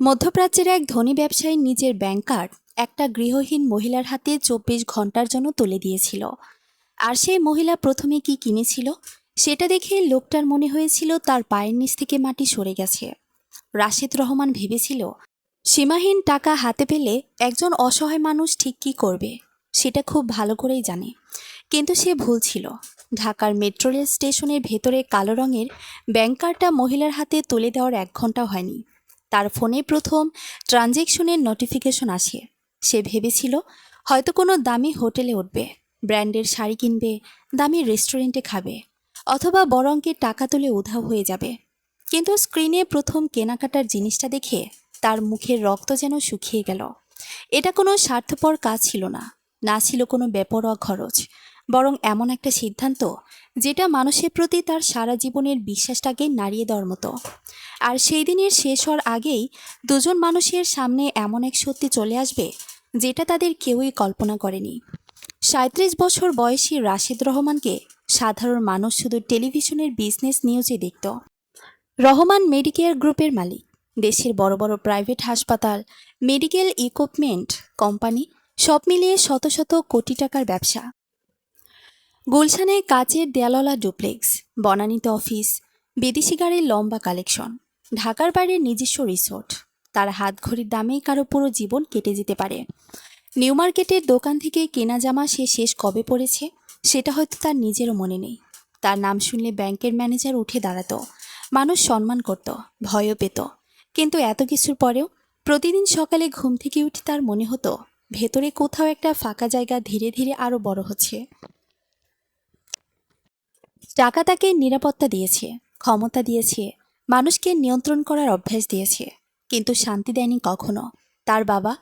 মধ্যপ্রাচ্যের এক ধনী ব্যবসায়ী নিজের ব্যাংক কার্ড একটা গৃহহীন মহিলার হাতে ২৪ ঘন্টার জন্য তুলে দিয়েছিল। আর সেই মহিলা প্রথমে কি কিনেছিল সেটা দেখে লোকটার মনে হয়েছিল তার পায়ের নিচ থেকে মাটি সরে গেছে। রাশেদ রহমান ভেবেছিল সীমাহীন টাকা হাতে পেলে একজন অসহায় মানুষ ঠিক কী করবে সেটা খুব ভালো করেই জানে। কিন্তু সে ভুল ছিল। ঢাকার মেট্রো রেল স্টেশনের ভেতরে কালো রঙের ব্যাংক কার্ডটা মহিলার হাতে তুলে দেওয়ার ১ ঘন্টা হয়নি তার ফোনে প্রথম ট্রানজ্যাকশনের নোটিফিকেশন আসে। সে ভেবেছিল হয়তো কোনো দামি হোটেলে উঠবে, ব্র্যান্ডের শাড়ি কিনবে, দামি রেস্টুরেন্টে খাবে, অথবা বড় অঙ্কের টাকা তুলে উধাও হয়ে যাবে। কিন্তু স্ক্রিনে প্রথম কেনাকাটার জিনিসটা দেখে তার মুখের রক্ত যেন শুকিয়ে গেল। এটা কোনো স্বার্থপর কাজ ছিল না, না ছিল কোনো বেপরোয়া খরচ, বরং এমন একটা সিদ্ধান্ত যেটা মানুষের প্রতি তার সারা জীবনের বিশ্বাসটাকে নাড়িয়ে দেওয়ার মতো। আর সেই দিনের শেষ হওয়ার আগেই দুজন মানুষের সামনে এমন এক সত্যি চলে আসবে যেটা তাদের কেউই কল্পনা করেনি। ৩৭ বছর বয়সী রাশেদ রহমানকে সাধারণ মানুষ শুধু টেলিভিশনের বিজনেস নিউজে দেখত। রহমান মেডিকেয়ার গ্রুপের মালিক, দেশের বড় বড় প্রাইভেট হাসপাতাল, মেডিকেল ইকুইপমেন্ট কোম্পানি, সব মিলিয়ে শত শত কোটি টাকার ব্যবসা। গুলশানে কাচের দেয়ালওয়ালা ডুপ্লেক্স, বনানীতে অফিস, বিদেশি গাড়ির লম্বা কালেকশন, ঢাকার বাইরে নিজস্ব রিসোর্ট। তার হাতঘড়ির দামেই কারো পুরো জীবন কেটে যেতে পারে। নিউ মার্কেটের দোকান থেকে কেনা জামা সে শেষ কবে পড়েছে সেটা হয়তো তার নিজেরও মনে নেই। তার নাম শুনলে ব্যাংকের ম্যানেজার উঠে দাঁড়াতো, মানুষ সম্মান করত, ভয়ও পেত। কিন্তু এত কিছুর পরেও প্রতিদিন সকালে ঘুম থেকে উঠে তার মনে হতো ভেতরে কোথাও একটা ফাঁকা জায়গা ধীরে ধীরে আরও বড় হচ্ছে। টাকা তাকে নিরাপত্তা দিয়েছে, ক্ষমতা দিয়েছে, মানুষকে নিয়ন্ত্রণ করার অভ্যাস দিয়েছে, কিন্তু শান্তি দেয়নি কখনো। তার বাবা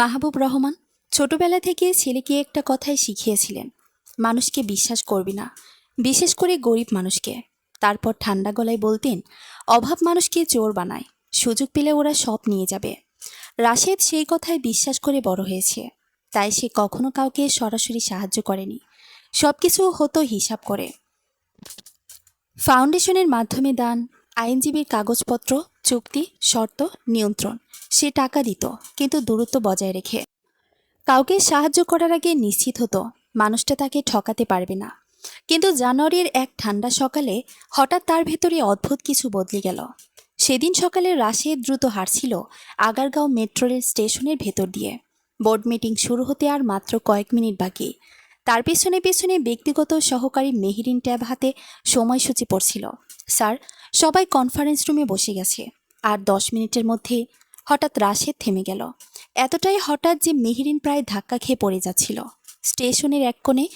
মাহবুব রহমান ছোটবেলা থেকে ছেলেকে একটা কথাই শিখিয়েছিলেন, মানুষকে বিশ্বাস করবি না, বিশেষ করে গরিব মানুষকে। তারপর ঠান্ডা গলায় বলতেন, অভাব মানুষকে চোর বানায়, সুযোগ পেলে ওরা সব নিয়ে যাবে। রাশেদ সেই কথায় বিশ্বাস করে বড় হয়েছে, তাই সে কখনো কাউকে সরাসরি সাহায্য করেনি, সব কিছু হতো হিসাব করে। ফাউন্ডেশনের মাধ্যমে দান, আইনজীবীর কাগজপত্র, চুক্তি, শর্ত, নিয়ন্ত্রণ। সে টাকা দিত, কিন্তু দূরত্ব বজায় রেখে। কাউকে সাহায্য করার আগে নিশ্চিত হতো মানুষটা তাকে ঠকাতে পারবে না। কিন্তু জানুয়ারির এক ঠান্ডা সকালে হঠাৎ তার ভেতরে অদ্ভুত কিছু বদলে গেল। সেদিন সকালে রাশেদ দ্রুত হাঁটছিল আগারগাঁও মেট্রো রেল স্টেশনের ভেতর দিয়ে। বোর্ড মিটিং শুরু হতে আর মাত্র কয়েক মিনিট বাকি। তার পেছনে পেছনে ব্যক্তিগত সহকারী মেহেরিন ট্যাব হাতে সময়সূচি পড়ছিল। স্যার, সবাই কনফারেন্স রুমে বসে গেছে। আর 10 মিনিটের মধ্যে হঠাৎ রাশেদ থেমে গেল। এতটাই হঠাৎ যে মেহেরিন প্রায় ধাক্কা খেয়ে পড়ে যাচ্ছিল। স্টেশনের এক কোণে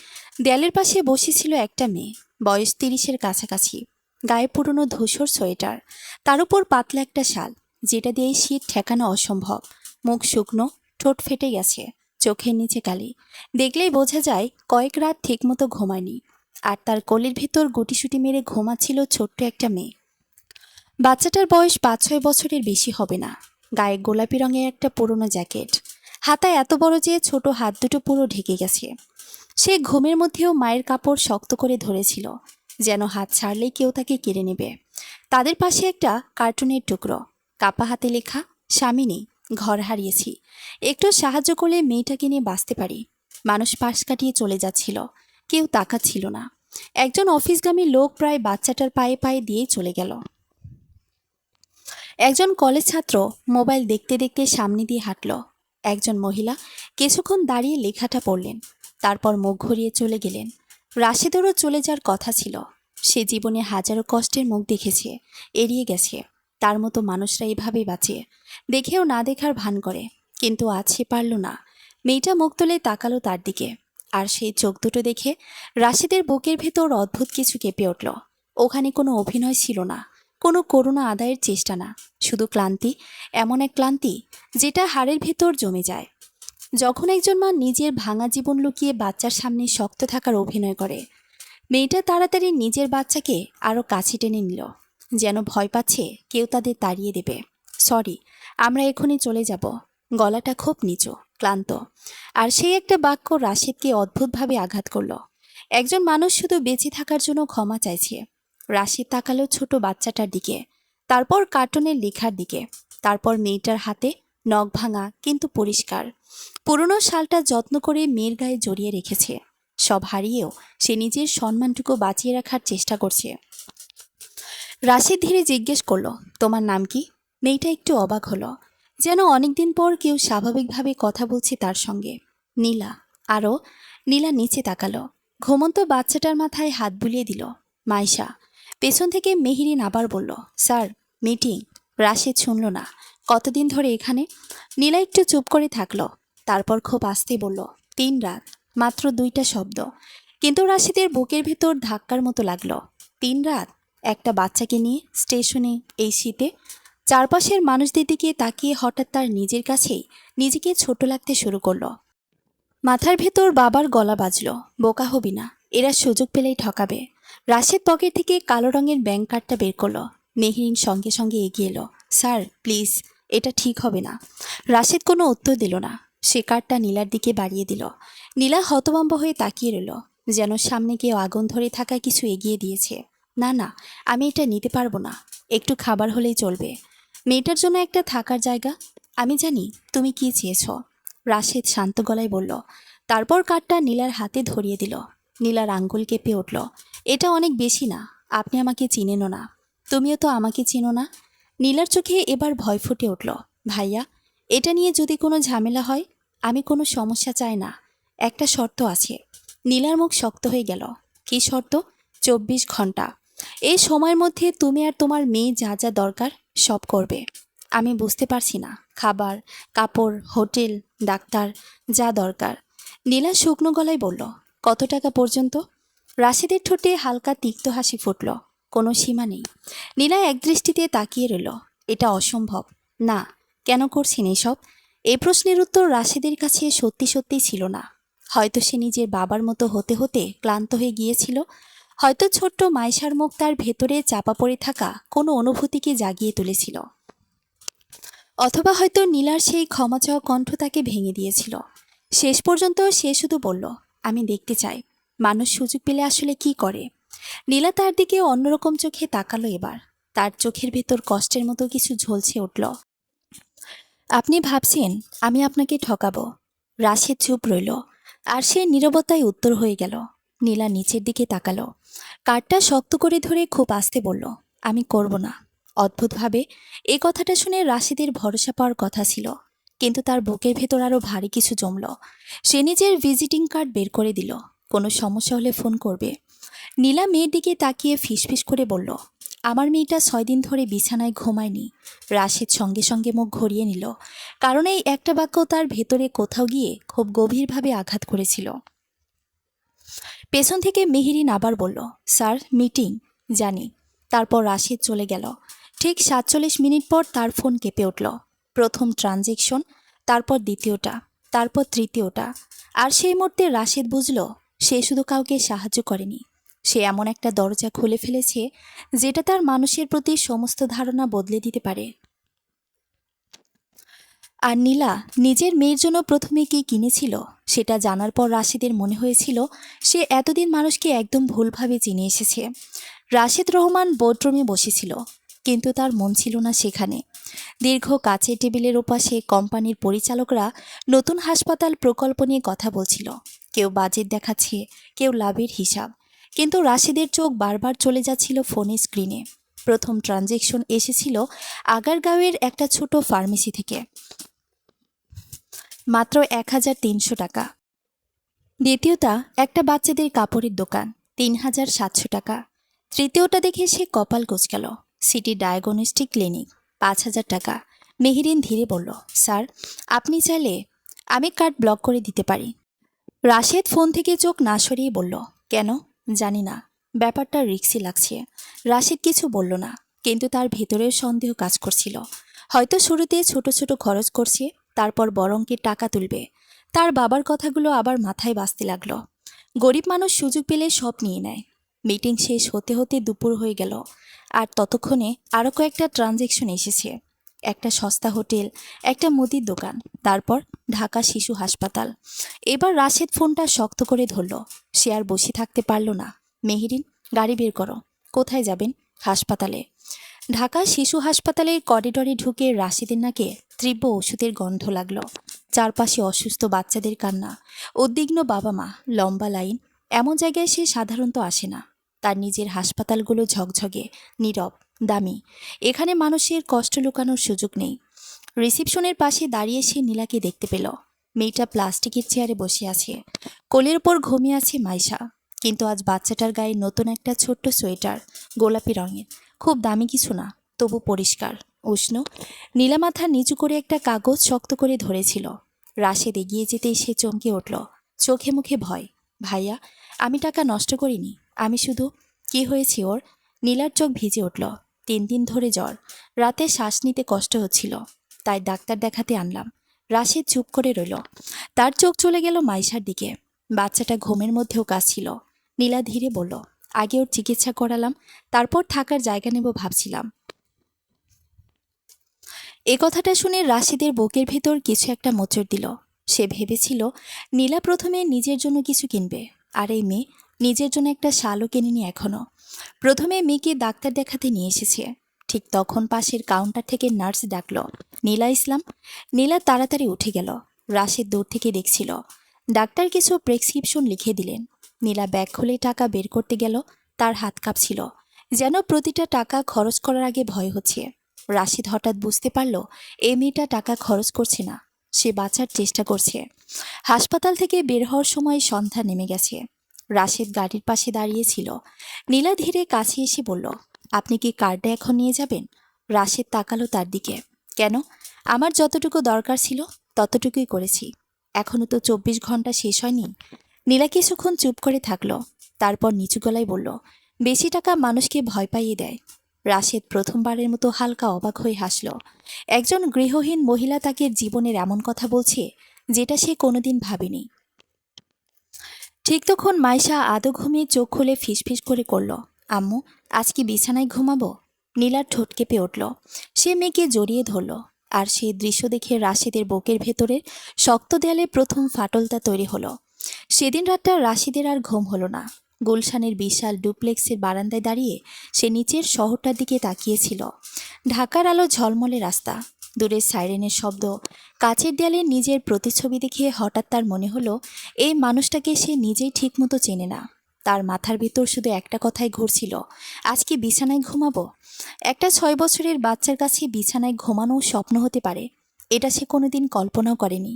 দেয়ালের পাশে বসেছিল একটা মেয়ে, বয়স 30-এর কাছাকাছি, গায়ে পুরনো ধূসর সোয়েটার, তার উপর পাতলা একটা শাল যেটা দিয়ে শীত ঠেকানো অসম্ভব। মুখ শুকনো, ঠোঁট ফেটে গেছে, চোখের নিচে কালি। দেখলেই বোঝা যায় কয়েক রাত ঠিকমতো ঘুমায়নি। আর তার কোলের ভেতর গুটিসুটি মেরে ঘুমাচ্ছিল ছোট্ট একটা মেয়ে। বাচ্চাটার বয়স 5-6 বছরের বেশি হবে না। গায়ে গোলাপি রঙের একটা পুরনো জ্যাকেট, হাতায় এত বড় যে ছোট হাত দুটো পুরো ঢেকে গেছে। সে ঘুমের মধ্যেও মায়ের কাপড় শক্ত করে ধরেছিল, যেন হাত ছাড়লেই কেউ তাকে কেড়ে নেবে। তাদের পাশে একটা কার্টুনের টুকরো, কাপা হাতে লেখা, স্বামী নেই, ঘর হারিয়েছি, একটু সাহায্য করলে মেয়েটাকে নিয়ে বাঁচতে পারি। মানুষ পাশ কাটিয়ে চলে যাচ্ছিল, কেউ তাকাচ্ছিল না। একজন অফিসগামী লোক প্রায় বাচ্চাটার পায়ে পায়ে দিয়েই চলে গেল। একজন কলেজ ছাত্র মোবাইল দেখতে দেখতে সামনে দিয়ে হাঁটল। একজন মহিলা কিছুক্ষণ দাঁড়িয়ে লেখাটা পড়লেন, তারপর মুখ ঘুরিয়ে চলে গেলেন। রাশেদেরও চলে যাওয়ার কথা ছিল। সে জীবনে হাজারো কষ্টের মুখ দেখেছে, এড়িয়ে গেছে। তার মতো মানুষরা এভাবেই বাঁচে, দেখেও না দেখার ভান করে। কিন্তু আজ সে পারল না। মেয়েটা মুখ তুলে তাকালো তার দিকে, আর সেই চোখ দুটো দেখে রাশেদের বুকের ভেতর অদ্ভুত কিছু কেঁপে উঠল। ওখানে কোনো অভিনয় ছিল না, কোনো করুণা আদায়ের চেষ্টা না, শুধু ক্লান্তি, এমন এক ক্লান্তি যেটা হাড়ের ভেতর জমে যায়। যখন একজন মা নিজের ভাঙা জীবন লুকিয়ে বাচ্চার সামনে শক্ত থাকার অভিনয় করে। মেয়েটা তাড়াতাড়ি নিজের বাচ্চাকে আরও কাছে টেনে নিল, যেন ভয় পাচ্ছে কেউ তাদের তাড়িয়ে দেবে। সরি, আমরা এখনই চলে যাব। গলাটা খুব নিচু, ক্লান্ত। আর সেই একটা বাক্য রাশেদকে অদ্ভুতভাবে আঘাত করল। একজন মানুষ শুধু বেঁচে থাকার জন্য ক্ষমা চাইছে। রাশেদ তাকালো ছোট বাচ্চাটার দিকে, তারপর কার্টুনের লেখার দিকে। তারপর মেয়েটার হাতে নখ ভাঙা কিন্তু পরিষ্কার পুরনো শালটা যত্ন করে মেয়ের গায়ে জড়িয়ে রেখেছে। সব হারিয়েও সে নিজের সম্মানটুকু বাঁচিয়ে রাখার চেষ্টা করছে। রাশিদ ধীরে জিজ্ঞেস করলো, তোমার নাম কি? মেয়েটা একটু অবাক হলো, যেন অনেকদিন পর কেউ স্বাভাবিকভাবে কথা বলছে তার সঙ্গে। নীলা। আরও। নীলা নিচে তাকালো। ঘুমন্ত বাচ্চাটার মাথায় হাত বুলিয়ে দিল। মাইশা। পেছন থেকে মেহেরিন আবার বলল, স্যার, মিটিং। রাশিদ শুনল না। কতদিন ধরে এখানে? নীলা একটু চুপ করে থাকলো। তারপর খুব আস্তে বলল, 3 রাত। মাত্র 2টা শব্দ, কিন্তু রাশিদের বুকের ভেতর ধাক্কার মতো লাগলো। 3 রাত? একটা বাচ্চাকে নিয়ে স্টেশনে এই শীতে? চারপাশের মানুষদের দিকে তাকিয়ে হঠাৎ তার নিজের কাছেই নিজেকে ছোট লাগতে শুরু করলো। মাথার ভেতর বাবার গলা বাজল, বোকা হবি না, এরা সুযোগ পেলেই ঠকাবে। রাশেদ পকেট থেকে কালো রঙের ব্যাংক কার্ডটা বের করলো। মেহরিন সঙ্গে সঙ্গে এগিয়ে এলো। স্যার, প্লিজ, এটা ঠিক হবে না। রাশেদ কোনো উত্তর দিল না। সে কার্ডটা নীলার দিকে বাড়িয়ে দিল। নীলা হতভম্ব হয়ে তাকিয়ে রইল, যেন সামনে কেউ আগুন ধরে থাকা কিছু এগিয়ে দিয়েছে। না না, আমি এটা নিতে পারবো না। একটু খাবার হলেই চলবে। মেয়েটার জন্য একটা থাকার জায়গা। আমি জানি তুমি কি চেয়েছ। রাশেদ শান্ত গলায় বলল। তারপর কার্ডটা নীলার হাতে ধরিয়ে দিল। নীলার আঙ্গুল কেঁপে উঠল। এটা অনেক বেশি না। আপনি আমাকে চিনেনও না, তুমিও তো আমাকে চিনো না। নীলার চোখে এবার ভয় ফুটে উঠল। ভাইয়া, এটা নিয়ে যদি কোনো ঝামেলা হয়? আমি কোনো সমস্যা চাই না, একটা শর্ত আছে। নীলার মুখ শক্ত হয়ে গেল। কী শর্ত? 24 ঘন্টা। এই সময়ের মধ্যে তুমি আর তোমার মেয়ে যা যা দরকার সব করবে। আমি বুঝতে পারছি না, খাবার, কাপড়, হোটেল, ডাক্তার, যা দরকার। নীলা শুকনো গলায় বলল, কত টাকা পর্যন্ত? রাশিদের ঠোঁটে হালকা তিক্ত হাসি ফুটল। কোনো সীমা নেই। নীলা একদৃষ্টিতে তাকিয়ে রইল। এটা অসম্ভব। না। কেন করছেন এসব? এই প্রশ্নের উত্তর রাশিদের কাছে সত্যি সত্যি ছিল না। হয়তো সে নিজের বাবার মতো হতে হতে ক্লান্ত হয়ে গিয়েছিল। হয়তো ছোট্ট মাইশার মুখ তার ভেতরে চাপা পড়ে থাকা কোনো অনুভূতিকে জাগিয়ে তুলেছিল। অথবা হয়তো নীলার সেই ক্ষমা চাওয়া কণ্ঠ তাকে ভেঙে দিয়েছিল। শেষ পর্যন্ত সে শুধু বলল, আমি দেখতে চাই মানুষ সুযোগ পেলে আসলে কি করে। নীলা তার দিকে অন্যরকম চোখে তাকালো এবার। তার চোখের ভেতর কষ্টের মতো কিছু ঝলসে উঠল। আপনি ভাবছেন আমি আপনাকে ঠকাবো? রাশেদ চুপ রইল, আর সে নীরবতায় উত্তর হয়ে গেল। নীলা নিচের দিকে তাকালো। কার্ডটা শক্ত করে ধরে খুব আস্তে বলল, আমি করব না। অদ্ভুতভাবে এই কথাটা শুনে রাশিদের ভরসা পাওয়ার কথা ছিল, কিন্তু তার বুকের ভেতর আরও ভারী কিছু জমল। সে নিজের ভিজিটিং কার্ড বের করে দিল। কোনো সমস্যা হলে ফোন করবে। নীলা মেয়ের দিকে তাকিয়ে ফিসফিস করে বলল, আমার মেয়েটা 6 দিন ধরে বিছানায় ঘুমায়নি। রাশিদ সঙ্গে সঙ্গে মুখ ঘুরিয়ে নিল, কারণ এই একটা বাক্য তার ভেতরে কোথাও গিয়ে খুব গভীরভাবে আঘাত করেছিল। পেছন থেকে মেহেরিন আবার বলল, স্যার, মিটিং। জানি। তারপর রাশিদ চলে গেল। ঠিক 47 মিনিট পর তার ফোন কেঁপে উঠল। প্রথম ট্রানজেকশন, তারপর দ্বিতীয়টা, তারপর তৃতীয়টা। আর সেই মুহূর্তে রাশিদ বুঝল, সে শুধু কাউকে সাহায্য করেনি, সে এমন একটা দরজা খুলে ফেলেছে যেটা তার মানুষের প্রতি সমস্ত ধারণা বদলে দিতে পারে। আর নীলা নিজের মেয়ের জন্য প্রথমে কি কিনেছিল সেটা জানার পর রাশিদের মনে হয়েছিল সে এতদিন মানুষকে একদম ভুলভাবে চিনে এসেছে। রাশিদ রহমান বোর্ডরুমে বসেছিল, কিন্তু তার মন ছিল না সেখানে। দীর্ঘ কাচের টেবিলের ওপাশে কোম্পানির পরিচালকরা নতুন হাসপাতাল প্রকল্প নিয়ে কথা বলছিল। কেউ বাজেট দেখাচ্ছে, কেউ লাভের হিসাব, কিন্তু রাশিদের চোখ বারবার চলে যাচ্ছিল ফোনের স্ক্রিনে। প্রথম ট্রানজেকশন এসেছিল আগারগাঁওয়ের একটা ছোট ফার্মেসি থেকে, মাত্র 1300 টাকা। দ্বিতীয়টা একটা বাচ্চাদের কাপড়ের দোকান, 3700 টাকা। তৃতীয়টা দেখে সে কপাল কুঁচকাল, সিটি ডায়াগনস্টিক ক্লিনিক, 5000 টাকা। মেহেরিন ধীরে বলল, স্যার, আপনি চাইলে আমি কার্ড ব্লক করে দিতে পারি। রাশেদ ফোন থেকে চোখ না সরিয়ে বলল, কেন? জানি না, ব্যাপারটা রিস্কি লাগছে। রাশেদ কিছু বলল না, কিন্তু তার ভেতরের সন্দেহ কাজ করছিল। হয়তো শুরুতে ছোট ছোট খরচ করছে, তারপর বড় অঙ্কের টাকা তুলবে। তার বাবার কথাগুলো আবার মাথায় বাজতে লাগলো। গরিব মানুষ সুযোগ পেলে সব নিয়ে নেয়। মিটিং শেষ হতে হতে দুপুর হয়ে গেল, আর ততক্ষণে আরও কয়েকটা ট্রানজেকশন এসেছে। একটা সস্তা হোটেল, একটা মুদির দোকান, তারপর ঢাকা শিশু হাসপাতাল। এবার রাশেদ ফোনটা শক্ত করে ধরল। সে আর বসে থাকতে পারল না। মেহেরিন, গাড়ি বের করো। কোথায় যাবেন? হাসপাতালে। ঢাকা শিশু হাসপাতালের করিডোরে ঢুকে রাশিদের নাকে তীব্র ওষুধের গন্ধ লাগলো। চারপাশে অসুস্থ বাচ্চাদের কান্না, উদ্বিগ্ন বাবা মা, লম্বা লাইন। এমন জায়গায় সে সাধারণত আসে না। তার নিজের হাসপাতালগুলো ঝকঝকে, নীরব, দামি। এখানে মানুষের কষ্ট লুকানোর সুযোগ নেই। রিসিপশনের পাশে দাঁড়িয়ে সে নীলাকে দেখতে পেল। মেয়েটা প্লাস্টিকের চেয়ারে বসে আছে, কোলের ওপর ঘুমিয়ে আছে মাইশা। কিন্তু আজ বাচ্চাটার গায়ে নতুন একটা ছোট্ট সোয়েটার, গোলাপি রঙের। খুব দামি কিছু না, তবু পরিষ্কার, উষ্ণ। নীলা মাথা নিচু করে একটা কাগজ শক্ত করে ধরেছিল। রাশেদ এগিয়ে যেতেই সে চমকে উঠল, চোখে মুখে ভয়। ভাইয়া, আমি টাকা নষ্ট করিনি, আমি শুধু। কি হয়েছে ওর? নীলার চোখ ভিজে উঠল। 3 দিন ধরে জ্বর, রাতে শ্বাস নিতে কষ্ট হচ্ছিল, তাই ডাক্তার দেখাতে আনলাম। রাশেদ চুপ করে রইল। তার চোখ চলে গেল মাইশার দিকে। বাচ্চাটা ঘুমের মধ্যেও কাশছিল। নীলা ধীরে বলল, আগে ওর চিকিৎসা করালাম, তারপর থাকার জায়গা নেব ভাবছিলাম। এ কথাটা শুনে রাশিদের বুকের ভেতর কিছু একটা মোচড় দিল। সে ভেবেছিল নীলা প্রথমে নিজের জন্য কিছু কিনবে, আর এই মেয়ে নিজের জন্য একটা শালও কেনেনি এখনো। প্রথমে মেয়েকে ডাক্তার দেখাতে নিয়ে এসেছে। ঠিক তখন পাশের কাউন্টার থেকে নার্স ডাকল, নীলা ইসলাম। নীলা তাড়াতাড়ি উঠে গেল। রাশিদ দূর থেকে দেখছিল। ডাক্তার কিছু প্রেসক্রিপশন লিখে দিলেন। নীলা ব্যাগ খুলে টাকা বের করতে গেল। তার হাত কাঁপছিল, যেন প্রতিটা টাকা খরচ করার আগে ভয় হচ্ছে। রাশিদ হঠাৎ বুঝতে পারল এই মেয়েটা টাকা খরচ করছে না, সে বাঁচার চেষ্টা করছে। হাসপাতাল থেকে বের হওয়ার সময় সন্ধ্যা নেমে গেছে। রাশিদ গাড়ির পাশে দাঁড়িয়েছিল। নীলা ধীরে কাছে এসে বলল, আপনি কি কার্ডটা এখন নিয়ে যাবেন? রাশিদ তাকালো তার দিকে। কেন? আমার যতটুকু দরকার ছিল ততটুকুই করেছি, এখনো তো 24 ঘন্টা শেষ হয়নি। নীলা কিছুক্ষণ চুপ করে থাকলো, তারপর নিচু গলায় বলল, বেশি টাকা মানুষকে ভয় পাইয়ে দেয়। রাশেদ প্রথমবারের মতো হালকা অবাক হয়ে হাসল। একজন গৃহহীন মহিলা তাকে জীবনের এমন কথা বলছে যেটা সে কোনোদিন ভাবেনি। ঠিক তখন মাইশা আদো ঘুমিয়ে চোখ খুলে ফিসফিস করে করল, আম্মু, আজ কি বিছানায় ঘুমাবো? নীলার ঠোঁট কেঁপে উঠল। সে মেয়েকে জড়িয়ে ধরল, আর সেই দৃশ্য দেখে রাশিদের বুকের ভেতরের শক্ত দেয়ালে প্রথম ফাটলটা তৈরি হলো। সেদিন রাতটা রাশিদের আর ঘুম হলো না। গুলশানের বিশাল ডুপ্লেক্সের বারান্দায় দাঁড়িয়ে সে নিচের শহরটার দিকে তাকিয়েছিল। ঢাকার আলো, ঝলমলে রাস্তা, দূরের সাইরেনের শব্দ, কাচের দেয়ালে নিজের প্রতিচ্ছবি দেখে হঠাৎ তার মনে হলো এই মানুষটাকে সে নিজেই ঠিকমতো চেনে না। তার মাথার ভিতর শুধু একটা কথাই ঘুরছিল, আজ কি বিছানায় ঘুমাবো? একটা 6 বছরের বাচ্চার কাছে বিছানায় ঘুমানোও স্বপ্ন হতে পারে, এটা সে কোনোদিন কল্পনাও করেনি।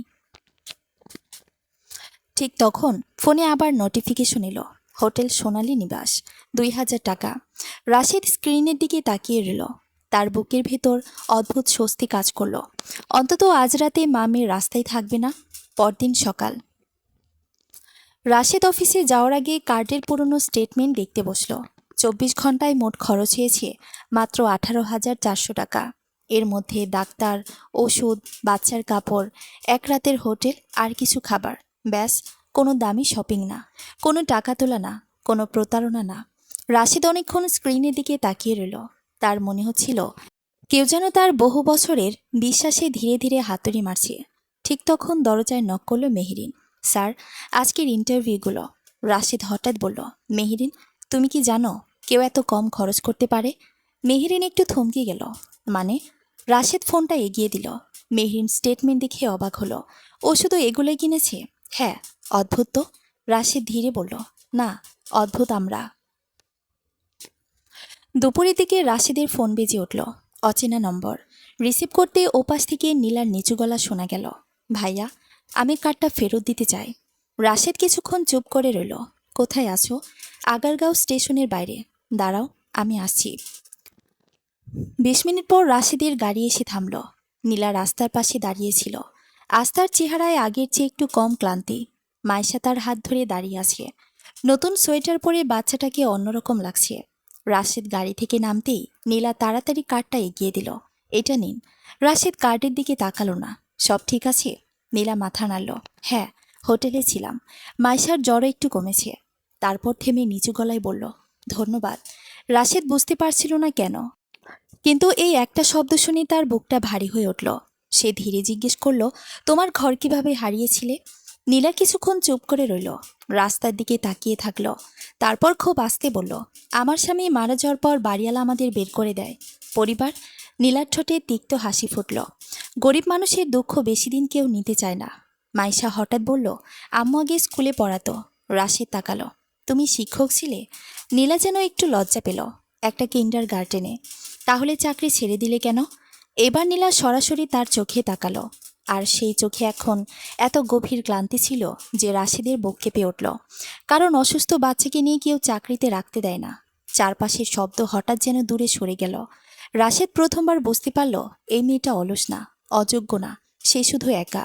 ঠিক তখন ফোনে আবার নোটিফিকেশন এলো, হোটেল সোনালী নিবাস, 2000 টাকা। রাশিদ স্ক্রিনের দিকে তাকিয়ে রইল। তার বুকের ভেতর অদ্ভুত স্বস্তি কাজ করলো। অন্তত আজ রাতে মা মেয়ে রাস্তায় থাকবে না। পরদিন সকাল, রাশিদ অফিসে যাওয়ার আগে কার্ডের পুরনো স্টেটমেন্ট দেখতে বসলো। 24 ঘন্টায় মোট খরচ হয়েছে মাত্র 18,400 টাকা। এর মধ্যে ডাক্তার, ওষুধ, বাচ্চার কাপড়, এক রাতের হোটেল আর কিছু খাবার। ব্যাস, কোনো দামি শপিং না, কোনো টাকা তোলা না, কোনো প্রতারণা না। রাশিদ অনেকক্ষণ স্ক্রিনের দিকে তাকিয়ে রইল। তার মনে হচ্ছিল কেউ যেন তার বহু বছরের বিশ্বাসে ধীরে ধীরে হাতুড়ি মারছে। ঠিক তখন দরজায় নক করল মেহেরিন। স্যার, আজকের ইন্টারভিউগুলো। রাশিদ হঠাৎ বলল, মেহেরিন, তুমি কি জানো কেউ এত কম খরচ করতে পারে? মেহেরিন একটু থমকে গেল। মানে? রাশিদ ফোনটা এগিয়ে দিল। মেহেরিন স্টেটমেন্ট দেখে অবাক হলো। ও শুধু এগুলোই কিনেছে? হ্যাঁ। অদ্ভুত তো। রাশিদ ধীরে বলল, না, অদ্ভুত আমরা। দুপুরের দিকে রাশিদের ফোন বেজে উঠল। অচেনা নম্বর। রিসিভ করতে ওপাশ থেকে নীলার নিচু গলা শোনা গেল, ভাইয়া, আমি কার্ডটা ফেরত দিতে চাই। রাশেদ কিছুক্ষণ চুপ করে রইল। কোথায় আছো? আগারগাঁও স্টেশনের বাইরে। দাঁড়াও, আমি আসছি। 20 মিনিট পর রাশেদের গাড়ি এসে থামল। নীলা রাস্তার পাশে দাঁড়িয়েছিল। আস্থার চেহারায় আগের চেয়ে একটু কম ক্লান্তি। মাইশা তার হাত ধরে দাঁড়িয়ে আছে। নতুন সোয়েটার পরে বাচ্চাটাকে অন্যরকম লাগছে। রাশেদ গাড়ি থেকে নামতেই নীলা তাড়াতাড়ি কার্ডটা এগিয়ে দিল। এটা নিন। রাশেদ কার্ডের দিকে তাকালো না। সব ঠিক আছে? নীলা মাথা নাড়ল। হ্যাঁ, হোটেলে ছিলাম। মাইশার জ্বর একটু কমেছে। তারপর থেমে নিচু গলায় বলল, ধন্যবাদ। রাশেদ বুঝতে পারছিল না কেন, কিন্তু এই একটা শব্দ শুনে তার বুকটা ভারী হয়ে উঠল। সে ধীরে জিজ্ঞেস করল, তোমার ঘর কিভাবে হারিয়েছিলে? নীলা কিছুক্ষণ চুপ করে রইল, রাস্তার দিকে তাকিয়ে থাকলো। তারপর খুব আস্তে বলল, আমার স্বামী মারা যাওয়ার পর বাড়িওয়ালা আমাদের বের করে দেয়। পরিবার? নীলার ঠোঁটে তিক্ত হাসি ফুটল। গরিব মানুষের দুঃখ বেশি দিন কেউ নিতে চায় না। মাইশা হঠাৎ বলল, আম্মু আগে স্কুলে পড়াতো। রাশেদ তাকালো, তুমি শিক্ষক ছিলে? নীলা যেন একটু লজ্জা পেল, একটা কিন্ডার গার্ডেনে। তাহলে চাকরি ছেড়ে দিলে কেন? এবার নীলা সরাসরি তার চোখে তাকালো, আর সেই চোখে এখন এত গভীর ক্লান্তি ছিল যে রাশেদের বুক কেঁপে উঠল। কারণ অসুস্থ বাচ্চাকে নিয়ে কেউ চাকরিতে রাখতে দেয় না। চারপাশের শব্দ হঠাৎ যেন দূরে সরে গেল। রাশেদ প্রথমবার বুঝতে পারল এই মেয়েটা অলস না, অযোগ্য না, সে শুধু একা,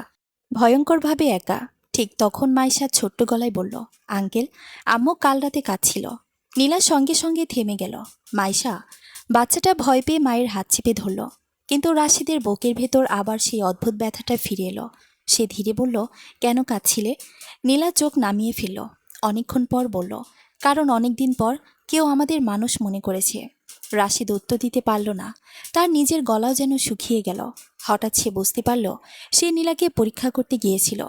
ভয়ঙ্করভাবে একা। ঠিক তখন মাইশা ছোট্ট গলায় বলল, আঙ্কেল, আম্মু কাল রাতে কাঁদছিল। নীলা সঙ্গে সঙ্গে থেমে গেল। মাইশা? বাচ্চাটা ভয় পেয়ে মায়ের হাত চেপে ধরল, কিন্তু রাশিদের বুকের ভেতর আবার সেই অদ্ভুত ব্যথাটা ফিরে এলো। সে ধীরে বলল, কেন কাঁদছিলে? নীলা চোখ নামিয়ে ফেলল। অনেকক্ষণ পর বলল, কারণ অনেকদিন পর কেউ আমাদের মানুষ মনে করেছে। রাশিদ উত্তর দিতে পারল না, তার নিজের গলাও যেন শুকিয়ে গেল। হঠাৎ সে বুঝতে পারল সে নীলাকে পরীক্ষা করতে গিয়েছিল,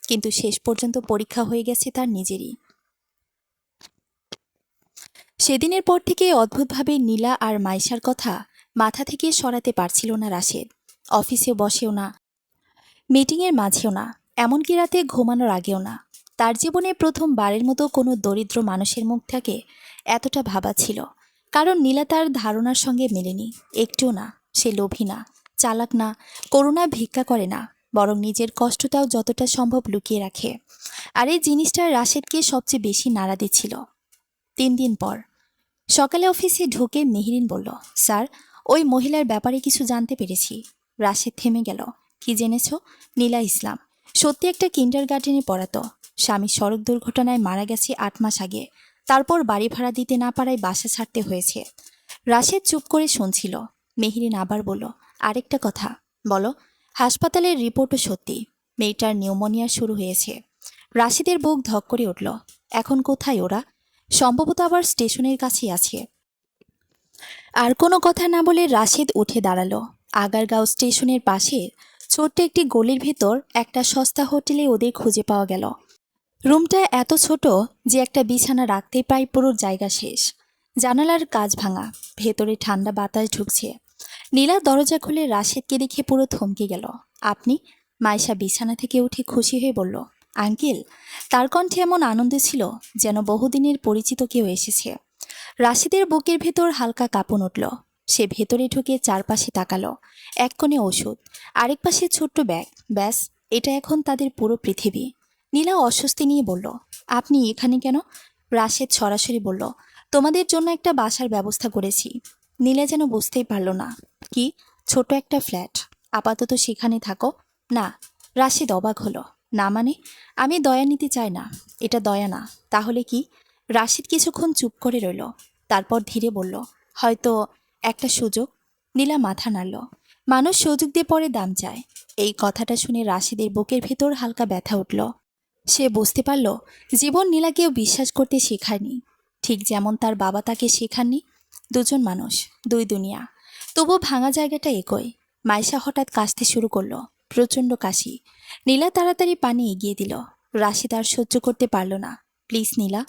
কিন্তু শেষ পর্যন্ত পরীক্ষা হয়ে গেছে তার নিজেরই। সেদিনের পর থেকে অদ্ভুতভাবে নীলা আর মাইশার কথা মাথা থেকে সরাতে পারছিল না রাশেদ। অফিসে বসেও না, মিটিংয়ের মাঝেও না, এমনকি রাতে ঘুমানোর আগেও না। তার জীবনে প্রথমবারের মতো কোনো দরিদ্র মানুষের মুখ থেকে এতটা ভাবা ছিল। কারণ নীলা তার ধারণার সঙ্গে মেলেনি, একটুও না। সে লোভী না, চালাক না, করুণা ভিক্ষা করে না, বরং নিজের কষ্টটাও যতটা সম্ভব লুকিয়ে রাখে। আর এই জিনিসটা রাশেদকে সবচেয়ে বেশি নাড়া দিচ্ছিল। 3 দিন পর সকালে অফিসে ঢুকে মেহরিন বলল, স্যার, ওই মহিলার ব্যাপারে কিছু জানতে পেরেছি। রাশেদ থেমে গেল। কি জেনেছ? নীলা ইসলাম সত্যি একটা কিন্ডার গার্ডেনে পড়াতো। স্বামী সড়ক দুর্ঘটনায় মারা গেছে 8 মাস আগে। তারপর বাড়ি ভাড়া দিতে না পারায় বাসা ছাড়তে হয়েছে। রাশেদ চুপ করে শুনছিল। মেহরিন আবার বলল, আরেকটা কথা। বলো। হাসপাতালের রিপোর্টও সত্যি, মেয়েটার নিউমোনিয়া শুরু হয়েছে। রাশেদের বুক ধক করে উঠল। এখন কোথায় ওরা? সম্ভবত আবার স্টেশনের কাছেই আছে। আর কোনো কথা না বলে রাশেদ উঠে দাঁড়ালো। আগারগাঁও স্টেশনের পাশে ছোট্ট একটি গলির ভেতর একটা সস্তা হোটেলে ওদের খুঁজে পাওয়া গেল। রুমটা এত ছোট যে একটা বিছানা রাখতেই প্রায় পুরো জায়গা শেষ। জানালার কাচ ভাঙা, ভেতরে ঠান্ডা বাতাস ঢুকছে। নীলা দরজা খুলে রাশেদকে দেখে পুরো থমকে গেল। আপনি? মাইশা বিছানা থেকে উঠে খুশি হয়ে বলল, আঙ্কেল। তার কণ্ঠে এমন আনন্দ ছিল যেন বহুদিনের পরিচিত কেউ এসেছে। রাশেদের বুকের ভেতর হালকা কাঁপন উঠল। সে ভেতরে ঢুকে চারপাশে তাকালো। এক কোণে ওষুধ, আরেক পাশে ছোট্ট ব্যাগ। ব্যাস, এটা এখন তাদের পুরো পৃথিবী। নীলা অস্বস্তি নিয়ে বলল, আপনি এখানে কেন? রাশেদ সরাসরি বলল, তোমাদের জন্য একটা বাসার ব্যবস্থা করেছি। নীলা যেন বুঝতেই পারল না। কি? ছোট একটা ফ্ল্যাট? আপাতত সেখানে থাকো? না। রাশেদ অবাক হলো। না মানে? আমি দয়া নিতে চাই না। এটা দয়া না। তাহলে কি? রাশেদ কিছুক্ষণ চুপ করে রইল। তারপর ধীরে বলল, হয়তো একটা সুযোগ। নীলা মাথা নাড়ল। মানুষ সুযোগ দিয়ে পরে দাম চায়। এই কথাটা শুনে রাশেদের বুকের ভেতর হালকা ব্যথা উঠল। সে বুঝতে পারল জীবন নীলাকেও বিশ্বাস করতে শেখায়নি, ঠিক যেমন তার বাবা তাকে শেখাননি। দুজন মানুষ, দুই দুনিয়া। তবু ভাঙা জায়গাটা একই। মাইশা হঠাৎ কাশতে শুরু করলো, প্রচণ্ড কাশি। নীলা তাড়াতাড়ি পানি এগিয়ে দিল। রাশিদ আর সহ্য করতে পারল না। প্লিজ নীলা,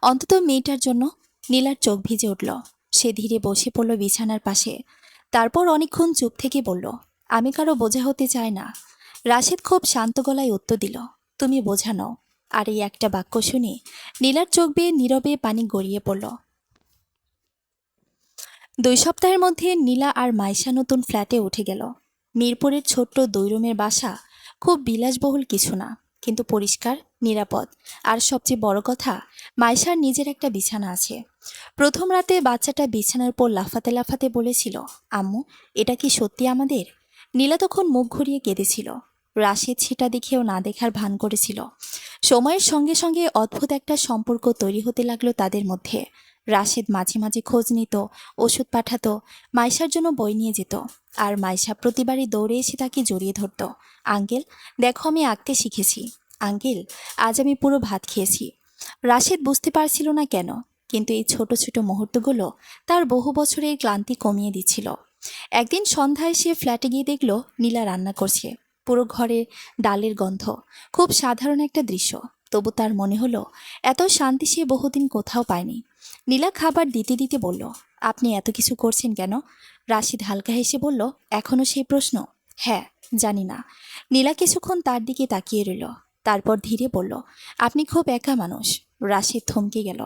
অন্তত মেয়েটার জন্য। নীলার চোখ ভিজে উঠল। সে ধীরে বসে পড়ল বিছানার পাশে। তারপর অনেকক্ষণ চুপ থেকে বলল, আমি কারো বোঝা হতে চাই না। রাশিদ খুব শান্ত গলায় উত্তর দিল, তুমি বোঝা নও। আর এই একটা বাক্য শুনে নীলার চোখ বেয়ে নীরবে পানি গড়িয়ে পড়ল। 2 সপ্তাহের মধ্যে নীলা আর মাইশা নতুন ফ্ল্যাটে উঠে গেল। মিরপুরের ছোট্ট 2 রুমের বাসা। খুব বিলাসবহুল কিছু না, কিন্তু পরিষ্কার, নিরাপদ। আর সবচেয়ে বড় কথা, মাইশার নিজের একটা বিছানা আছে। প্রথম রাতে বাচ্চাটা বিছানার উপর লাফাতে লাফাতে বলেছিল, আম্মু, এটা কি সত্যি আমাদের? নীলা তখন মুখ ঘুরিয়ে কেঁদেছিল। রাশেদ সেটা দেখেও না দেখার ভান করেছিল। সময়ের সঙ্গে সঙ্গে অদ্ভুত একটা সম্পর্ক তৈরি হতে লাগলো তাদের মধ্যে। রাশেদ মাঝে মাঝে খোঁজ নিত, ওষুধ পাঠাতো, মাইশার জন্য বই নিয়ে যেত। আর মাইশা প্রতিবারই দৌড়ে এসে তাকে জড়িয়ে ধরত। আঙ্কেল, দেখো আমি আঁকতে শিখেছি। আঙ্কেল, আজ আমি পুরো ভাত খেয়েছি। রাশেদ বুঝতে পারছিল না কেন, কিন্তু এই ছোট ছোট মুহূর্তগুলো তার বহু বছরের ক্লান্তি কমিয়ে দিচ্ছিল। একদিন সন্ধ্যায় সে ফ্ল্যাটে গিয়ে দেখল নীলা রান্না করছে। পুরো ঘরে ডালের গন্ধ। খুব সাধারণ একটা দৃশ্য, তবু তার মনে হলো এত শান্তি সে বহুদিন কোথাও পায়নি। নীলা খাবার দিতে দিতে বলল, আপনি এত কিছু করছেন কেন? রাশিদ হালকা হেসে বলল, এখনও সেই প্রশ্ন? হ্যাঁ, জানি না। নীলা কিছুক্ষণ তার দিকে তাকিয়ে রইল, তারপর ধীরে বলল, আপনি খুব একা মানুষ। রাশিদ থমকে গেল।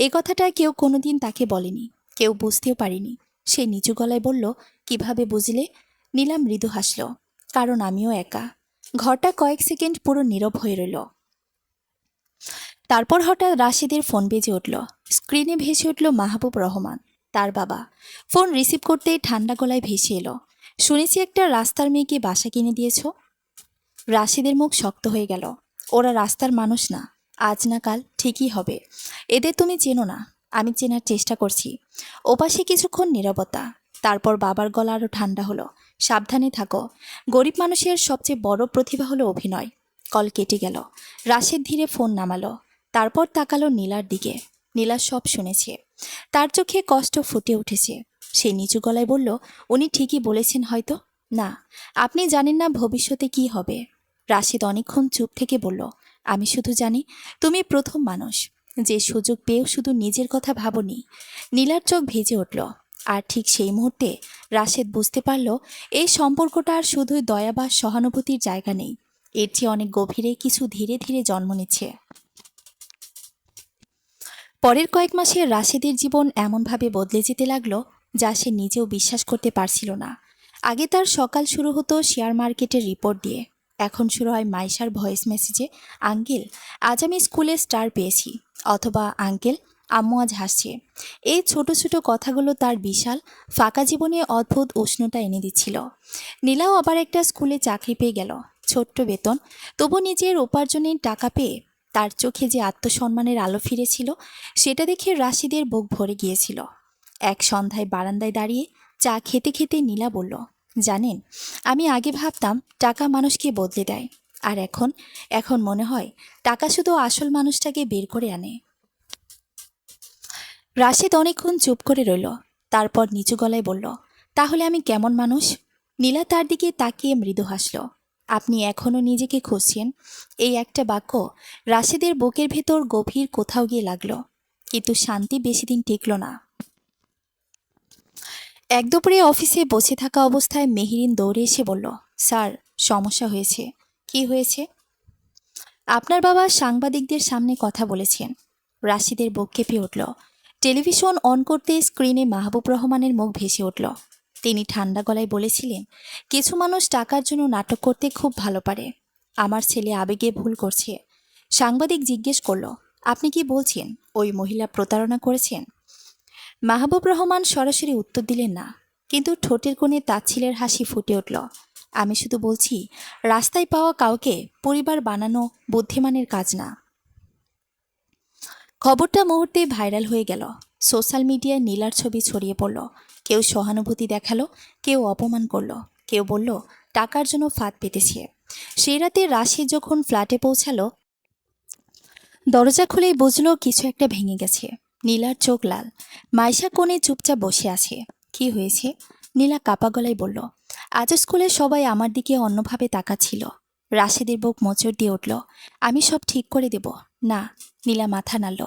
এই কথাটা কেউ কোনোদিন তাকে বলেনি, কেউ বুঝতেও পারেনি। সে নিচু গলায় বলল, কিভাবে বুঝলে? নীলা মৃদু হাসল, কারণ আমিও একা। ঘরটা কয়েক সেকেন্ড পুরো নীরব হয়ে রইল। তারপর হঠাৎ রাশিদের ফোন বেজে উঠল। স্ক্রিনে ভেসে উঠল মাহবুব রহমান, তার বাবা। ফোন রিসিভ করতেই ঠান্ডা গলায় ভেসে এলো, শুনেছি একটা রাস্তার মেয়েকে বাসা কিনে দিয়েছ। রাশিদের মুখ শক্ত হয়ে গেল। ওরা রাস্তার মানুষ না, আজ না কাল ঠিকই হবে। এদের তুমি চেনো না, আমি চেনার চেষ্টা করছি। ওপাশে কিছুক্ষণ নীরবতা, তারপর বাবার গলা আরও ঠান্ডা হলো, সাবধানে থাকো। গরিব মানুষের সবচেয়ে বড় প্রতিভা হলো অভিনয়। কল কেটে গেল। রাশেদ ধীরে ফোন নামালো, তারপর তাকালো নীলার দিকে। নীলা সব শুনেছে, তার চোখে কষ্ট ফুটে উঠেছে। সে নিচু গলায় বলল, উনি ঠিকই বলেছেন হয়তো। না, আপনি জানেন না ভবিষ্যতে কি হবে। রাশেদ অনেকক্ষণ চুপ থেকে বলল, আমি শুধু জানি তুমি প্রথম মানুষ যে সুযোগ পেয়েও শুধু নিজের কথা ভাবনি। নীলার চোখ ভেজে উঠল, আর ঠিক সেই মুহূর্তে রাশেদ বুঝতে পারল এই সম্পর্কটা আর শুধুই দয়া বা সহানুভূতির জায়গা নেই, এর চেয়ে অনেক গভীরে কিছু ধীরে ধীরে জন্ম নিচ্ছে। পরের কয়েক মাসে রাশেদের জীবন এমনভাবে বদলে যেতে লাগলো যা সে নিজেও বিশ্বাস করতে পারছিল না। আগে তার সকাল শুরু হতো শেয়ার মার্কেটের রিপোর্ট দিয়ে, এখন শুরু হয় মাইশার ভয়েস মেসেজে, আঙ্কেল আজ আমি স্কুলে স্টার পেয়েছি, অথবা আঙ্কেল আম্মু আজ হাসছে। এই ছোট ছোট কথাগুলো তার বিশাল ফাঁকা জীবনে অদ্ভুত উষ্ণতা এনে দিচ্ছিল। নীলাও আবার একটা স্কুলে চাকরি পেয়ে গেল, ছোট্ট বেতন, তবু নিজের উপার্জনের টাকা পেয়ে তার চোখে যে আত্মসম্মানের আলো ফিরেছিল সেটা দেখে রাশিদের বুক ভরে গিয়েছিল। এক সন্ধ্যায় বারান্দায় দাঁড়িয়ে চা খেতে খেতে নীলা বলল, জানেন, আমি আগে ভাবতাম টাকা মানুষকে বদলে দেয়, আর এখন এখন মনে হয় টাকা শুধু আসল মানুষটাকে বের করে আনে। রাশিদ অনেকক্ষণ চুপ করে রইল, তারপর নিচু গলায় বলল, তাহলে আমি কেমন মানুষ? নীলা তার দিকে তাকিয়ে মৃদু হাসল, আপনি এখনও নিজেকে খুঁজছেন। এই একটা বাক্য রাশেদের বুকের ভেতর গভীর কোথাও গিয়ে লাগলো, কিন্তু শান্তি বেশি দিন টিকল না। এক দুপুরে অফিসে বসে থাকা অবস্থায় মেহেরিন দৌড়ে এসে বলল, স্যার সমস্যা হয়েছে। কি হয়েছে? আপনার বাবা সাংবাদিকদের সামনে কথা বলেছেন। রাশিদের বুক কেঁপে উঠল। টেলিভিশন অন করতে স্ক্রিনে মাহবুব রহমানের মুখ ভেসে উঠল। তিনি ঠান্ডা গলায় বলেছিলেন, কিছু মানুষ টাকার জন্য নাটক করতে খুব ভালো পারে। আমার ছেলে আবেগে ভুল করছে। সাংবাদিক জিজ্ঞেস করল, আপনি কি বলছেন ওই মহিলা প্রতারণা করেছেন? মাহবুব রহমান সরাসরি উত্তর দিলেন না, কিন্তু ঠোঁটের কোণে তাচ্ছিলের হাসি ফুটে উঠল। আমি শুধু বলছি, রাস্তায় পাওয়া কাউকে পরিবার বানানো বুদ্ধিমানের কাজ না। খবরটা মুহূর্তে ভাইরাল হয়ে গেল। সোশ্যাল মিডিয়ায় নীলার ছবি ছড়িয়ে পড়ল। কেউ সহানুভূতি দেখালো, কেউ অপমান করলো, কেউ বলল টাকার জন্য ফাঁদ পেতেছে। সেই রাতে রাশি যখন ফ্ল্যাটে পৌঁছালো, দরজা খুলেই বুঝল কিছু একটা ভেঙে গেছে। নীলার চোখ লাল, মাইশা কোণে চুপচাপ বসে আছে। কি হয়েছে? নীলা কাপা গলায় বলল, আজ স্কুলে সবাই আমার দিকে অন্যভাবে তাকাচ্ছিল। রাশেদের বুক মোচড় দিয়ে উঠল, আমি সব ঠিক করে দেব। না। নীলা মাথা নাড়ল,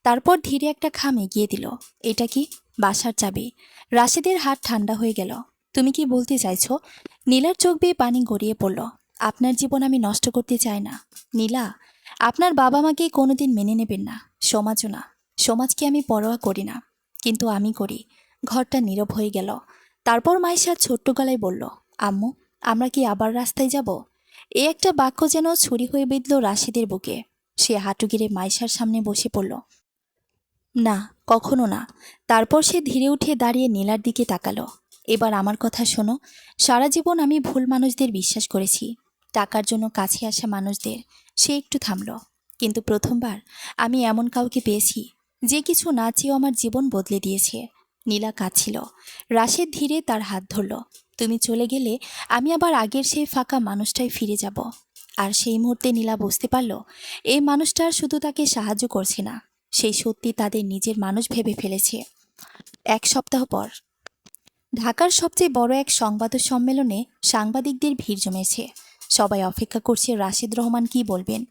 তারপর ধীরে একটা খাম এগিয়ে দিল। এটা কি? বাসার চাবি। রাশেদের হাত ঠান্ডা হয়ে গেল। তুমি কি বলতে চাইছো? নীলার চোখ বেয়ে পানি গড়িয়ে পড়ল। আপনার জীবন আমি নষ্ট করতে চাই না নীলা। আপনার বাবা মাকে কোনোদিন মেনে নেবেন না, সমাজও না। সমাজকে আমি পরোয়া করি না, কিন্তু আমি করি। ঘরটা নীরব হয়ে গেল। তারপর মাইশা ছোট্ট গলায় বলল, আম্মু আমরা কি আবার রাস্তায় যাব? এ একটা বাক্য যেন ছুরি হয়ে বিঁধল রাশিদের বুকে। সে হাঁটু গেড়ে মাইশার সামনে বসে পড়ল। না, কখনো না। তারপর সে ধীরে উঠে দাঁড়িয়ে নীলার দিকে তাকালো। এবার আমার কথা শোনো। সারা জীবন আমি ভুল মানুষদের বিশ্বাস করেছি, টাকার জন্য কাছে আসা মানুষদের। সে একটু থামল, কিন্তু প্রথমবার আমি এমন কাউকে পেয়েছি যে কিছু না চেয়েও আমার জীবন বদলে দিয়েছে। নীলা কাঁদছিল। রাশেদ ধীরে তার হাত ধরল। তুমি চলে গেলে আমি আবার আগের সেই ফাঁকা মানুষটাই ফিরে যাব। আর সেই মুহূর্তে নীলা বুঝতে পারল, এই মানুষটার শুধু তাকে সাহায্য করছে না, সেই সত্যি তাদের নিজের মানুষ ভেবে ফেলেছে। এক সপ্তাহ পর ঢাকার সবচেয়ে বড় এক সংবাদ সম্মেলনে সাংবাদিকদের ভিড় জমেছে। সবাই অপেক্ষা করছে রাশিদ রহমান কি বলবেন,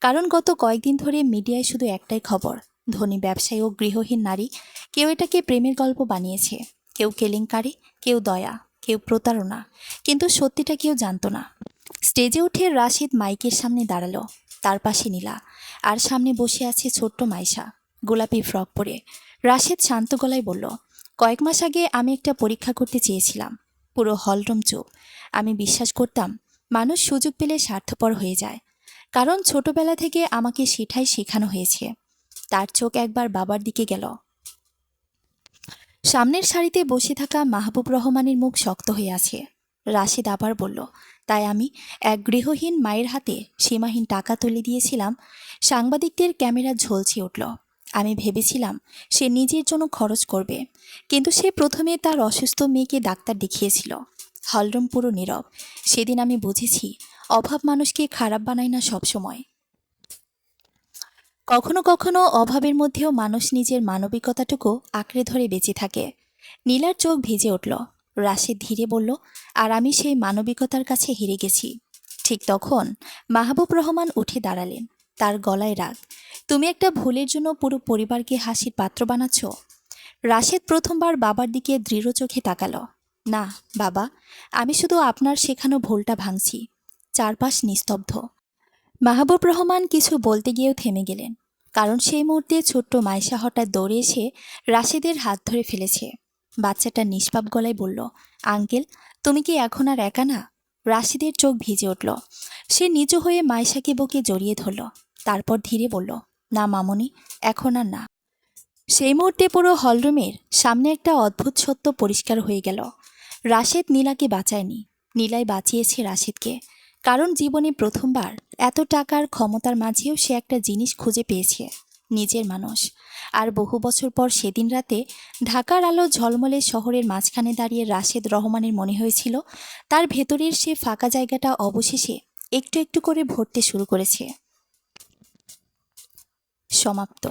কারণ গত কয়েকদিন ধরে মিডিয়ায় শুধু একটাই খবর, ধনী ব্যবসায়ী ও গৃহহীন নারী। কেউ এটাকে প্রেমের গল্প বানিয়েছে, কেউ কেলেঙ্কারি, কেউ দয়া, কেউ প্রতারণা, কিন্তু সত্যিটা কেউ জানতো না। স্টেজে উঠে রাশিদ মাইকের সামনে দাঁড়ালো। তার পাশে নীলা, আর সামনে বসে আছে ছোট্ট মাইশা, গোলাপি ফ্রক পরে। রাশিদ শান্ত গলায় বলল, কয়েক মাস আগে আমি একটা পরীক্ষা করতে চেয়েছিলাম। পুরো হলরুম চুপ। আমি বিশ্বাস করতাম মানুষ সুযোগ পেলে স্বার্থপর হয়ে যায়, কারণ ছোটবেলা থেকে আমাকে সেটাই শেখানো হয়েছে। তার চোখ একবার বাবার দিকে গেল। সামনের সারিতে বসে থাকা মাহবুব রহমানের মুখ শক্ত হয়ে আছে। রাশিদ আবার বলল, তাই আমি এক গৃহহীন মায়ের হাতে সীমাহীন টাকা তুলে দিয়েছিলাম। সাংবাদিকদের ক্যামেরা ঝলসে উঠল। আমি ভেবেছিলাম সে নিজের জন্য খরচ করবে, কিন্তু সে প্রথমে তার অসুস্থ মেয়েকে ডাক্তার দেখিয়েছিল। হলরুম পুরো নীরব। সেদিন আমি বুঝেছি, অভাব মানুষকে খারাপ বানায় না সবসময়। কখনো কখনো অভাবের মধ্যেও মানুষ নিজের মানবিকতাটুকু আঁকড়ে ধরে বেঁচে থাকে। নীলার চোখ ভিজে উঠল। রাশিদ ধীরে বলল, আর আমি সেই মানবিকতার কাছে হেরে গেছি। ঠিক তখন মাহবুব রহমান উঠে দাঁড়ালেন। তার গলায় রাগ, তুমি একটা ভুলের জন্য পুরো পরিবারকে হাসির পাত্র বানাচ্ছ। রাশিদ প্রথমবার বাবার দিকে দৃঢ় চোখে তাকালো। না বাবা, আমি শুধু আপনার শেখানো ভুলটা ভাঙছি। চারপাশ নিস্তব্ধ। মাহবুব রহমান কিছু বলতে গিয়েও থেমে গেলেন, কারণ সেই মুহূর্তে ছোট্ট মাইশা হঠাৎ দৌড়ে এসে রাশিদের হাত ধরে ফেলেছে। বাচ্চাটা নিষ্পাপ গলায় বলল, আঙ্কেল, তুমি কি এখন আর একা না? রাশিদের চোখ ভিজে উঠল। সে নিচু হয়ে মাইশাকে বুকে জড়িয়ে ধরল। তারপর ধীরে বলল, না মামনি, এখন আর না। সেই মুহূর্তে পুরো হলরুমের সামনে একটা অদ্ভুত সত্য পরিষ্কার হয়ে গেল। রাশেদ নীলাকে বাঁচায়নি, নীলাই বাঁচিয়েছে রাশেদকে। কারণ জীবনে প্রথমবার এত টাকার ক্ষমতার মাঝেও সে একটা জিনিস খুঁজে পেয়েছে, নিজের মানুষ। আর বহু বছর পর সেদিন রাতে ঢাকার আলো ঝলমলে শহরের মাঝখানে দাঁড়িয়ে রাশেদ রহমানের মনে হয়েছিল তার ভেতরের সে ফাঁকা জায়গাটা অবশেষে একটু একটু করে ভরতে শুরু করেছে। সমাপ্ত।